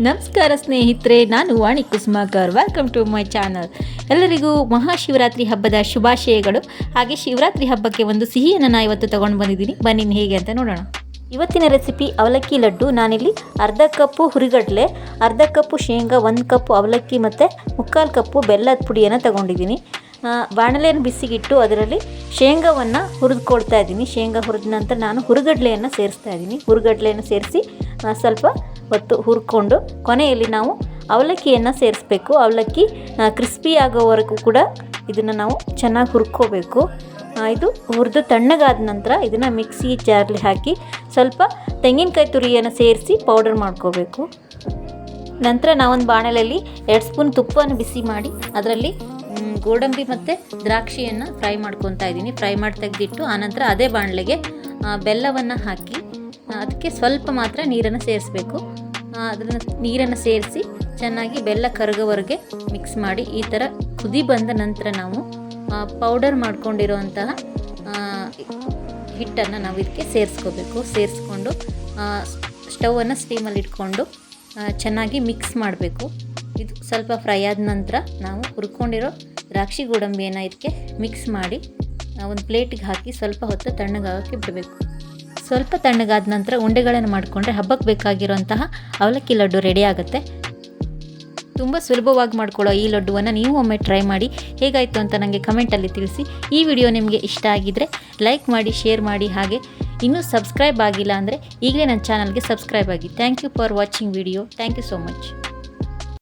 ನಮಸ್ಕಾರ ಸ್ನೇಹಿತರೆ, ನಾನು Vani Kusumakar. Welcome to my channel. ಎಲ್ಲರಿಗೂ ಮಹಾಶಿವರಾತ್ರಿ ಹಬ್ಬದ ಶುಭಾಶಯಗಳು. ಹಾಗೆ ಶಿವರಾತ್ರಿ ಹಬ್ಬಕ್ಕೆ ಒಂದು ಸಿಹಿಯನ್ನು ನಾನು ಇವತ್ತು ತೊಗೊಂಡು ಬಂದಿದ್ದೀನಿ. ಬನ್ನಿ ಹೇಗೆ ಅಂತ ನೋಡೋಣ. ಇವತ್ತಿನ ರೆಸಿಪಿ ಅವಲಕ್ಕಿ ಲಡ್ಡು. ನಾನಿಲ್ಲಿ ಅರ್ಧ ಕಪ್ಪು ಹುರಿಗಡಲೆ, ಅರ್ಧ ಕಪ್ಪು ಶೇಂಗಾ, 1 ಕಪ್ಪು ಅವಲಕ್ಕಿ ಮತ್ತು 3/4 ಕಪ್ಪು ಬೆಲ್ಲದ ಪುಡಿಯನ್ನು ತಗೊಂಡಿದ್ದೀನಿ. ಬಾಣಲೆಯನ್ನು ಬಿಸಿಗಿಟ್ಟು ಅದರಲ್ಲಿ ಶೇಂಗಾವನ್ನು ಹುರಿದುಕೊಳ್ತಾ ಇದ್ದೀನಿ. ಶೇಂಗಾ ಹುರಿದ ನಂತರ ನಾನು ಹುರಿಗಡಲೆಯನ್ನು ಸೇರಿಸ್ತಾ ಇದ್ದೀನಿ. ಹುರಿಗಡಲೆಯನ್ನು ಸೇರಿಸಿ ಸ್ವಲ್ಪ ಹೊತ್ತು ಹುರ್ಕೊಂಡು ಕೊನೆಯಲ್ಲಿ ನಾವು ಅವಲಕ್ಕಿಯನ್ನು ಸೇರಿಸ್ಬೇಕು. ಅವಲಕ್ಕಿ ಕ್ರಿಸ್ಪಿ ಆಗೋವರೆಗೂ ಕೂಡ ಇದನ್ನು ನಾವು ಚೆನ್ನಾಗಿ ಹುರ್ಕೋಬೇಕು. ಇದು ಹುರಿದು ತಣ್ಣಗಾದ ನಂತರ ಇದನ್ನು ಮಿಕ್ಸಿ ಜಾರ್ಲಿ ಹಾಕಿ ಸ್ವಲ್ಪ ತೆಂಗಿನಕಾಯಿ ತುರಿಯನ್ನು ಸೇರಿಸಿ ಪೌಡರ್ ಮಾಡ್ಕೋಬೇಕು. ನಂತರ ನಾವೊಂದು ಬಾಣಲೆಯಲ್ಲಿ 2 ಸ್ಪೂನ್ ತುಪ್ಪವನ್ನು ಬಿಸಿ ಮಾಡಿ ಅದರಲ್ಲಿ ಗೋಡಂಬಿ ಮತ್ತು ದ್ರಾಕ್ಷಿಯನ್ನು ಫ್ರೈ ಮಾಡ್ಕೊತಾ ಇದ್ದೀನಿ. ಫ್ರೈ ಮಾಡಿ ತೆಗೆದಿಟ್ಟು ಆನಂತರ ಅದೇ ಬಾಣಲೆಗೆ ಬೆಲ್ಲವನ್ನು ಹಾಕಿ ಅದಕ್ಕೆ ಸ್ವಲ್ಪ ಮಾತ್ರ ನೀರನ್ನು ಸೇರಿಸಬೇಕು. ಅದನ್ನು ನೀರನ್ನು ಸೇರಿಸಿ ಚೆನ್ನಾಗಿ ಬೆಲ್ಲ ಕರಗೋವರೆಗೆ ಮಿಕ್ಸ್ ಮಾಡಿ ಈ ಥರ ಕುದಿ ಬಂದ ನಂತರ ನಾವು ಪೌಡರ್ ಮಾಡ್ಕೊಂಡಿರೋಂತಹ ಹಿಟ್ಟನ್ನು ನಾವು ಇದಕ್ಕೆ ಸೇರಿಸ್ಕೋಬೇಕು. ಸೇರಿಸ್ಕೊಂಡು ಸ್ಟವನ್ನು ಸ್ಟೀಮಲ್ಲಿ ಇಟ್ಕೊಂಡು ಚೆನ್ನಾಗಿ ಮಿಕ್ಸ್ ಮಾಡಬೇಕು. ಇದು ಸ್ವಲ್ಪ ಫ್ರೈ ಆದ ನಂತರ ನಾವು ಹುರ್ಕೊಂಡಿರೋ ದ್ರಾಕ್ಷಿ ಗೋಡಂಬಿಯನ್ನು ಇದಕ್ಕೆ ಮಿಕ್ಸ್ ಮಾಡಿ ಒಂದು ಪ್ಲೇಟಿಗೆ ಹಾಕಿ ಸ್ವಲ್ಪ ಹೊತ್ತು ತಣ್ಣಗಾಗೋಕ್ಕೆ ಬಿಡಬೇಕು. ಸ್ವಲ್ಪ ತಣ್ಣಗಾದ ನಂತರ ಉಂಡೆಗಳನ್ನು ಮಾಡಿಕೊಂಡ್ರೆ ಹಬ್ಬಕ್ಕೆ ಬೇಕಾಗಿರೋಂತಹ ಅವಲಕ್ಕಿ ಲಡ್ಡು ರೆಡಿ ಆಗುತ್ತೆ. ತುಂಬ ಸುಲಭವಾಗಿ ಮಾಡ್ಕೊಳ್ಳೋ ಈ ಲಡ್ಡುವನ್ನು ನೀವು ಒಮ್ಮೆ ಟ್ರೈ ಮಾಡಿ. ಹೇಗಾಯಿತು ಅಂತ ನನಗೆ ಕಮೆಂಟಲ್ಲಿ ತಿಳಿಸಿ. ಈ ವಿಡಿಯೋ ನಿಮಗೆ ಇಷ್ಟ ಆಗಿದ್ದರೆ ಲೈಕ್ ಮಾಡಿ, ಶೇರ್ ಮಾಡಿ. ಹಾಗೆ ಇನ್ನೂ ಸಬ್ಸ್ಕ್ರೈಬ್ ಆಗಿಲ್ಲ ಅಂದರೆ ಈಗಲೇ ನನ್ನ ಚಾನಲ್ಗೆ ಸಬ್ಸ್ಕ್ರೈಬ್ ಆಗಿ. Thank you for watching video. Thank you so much.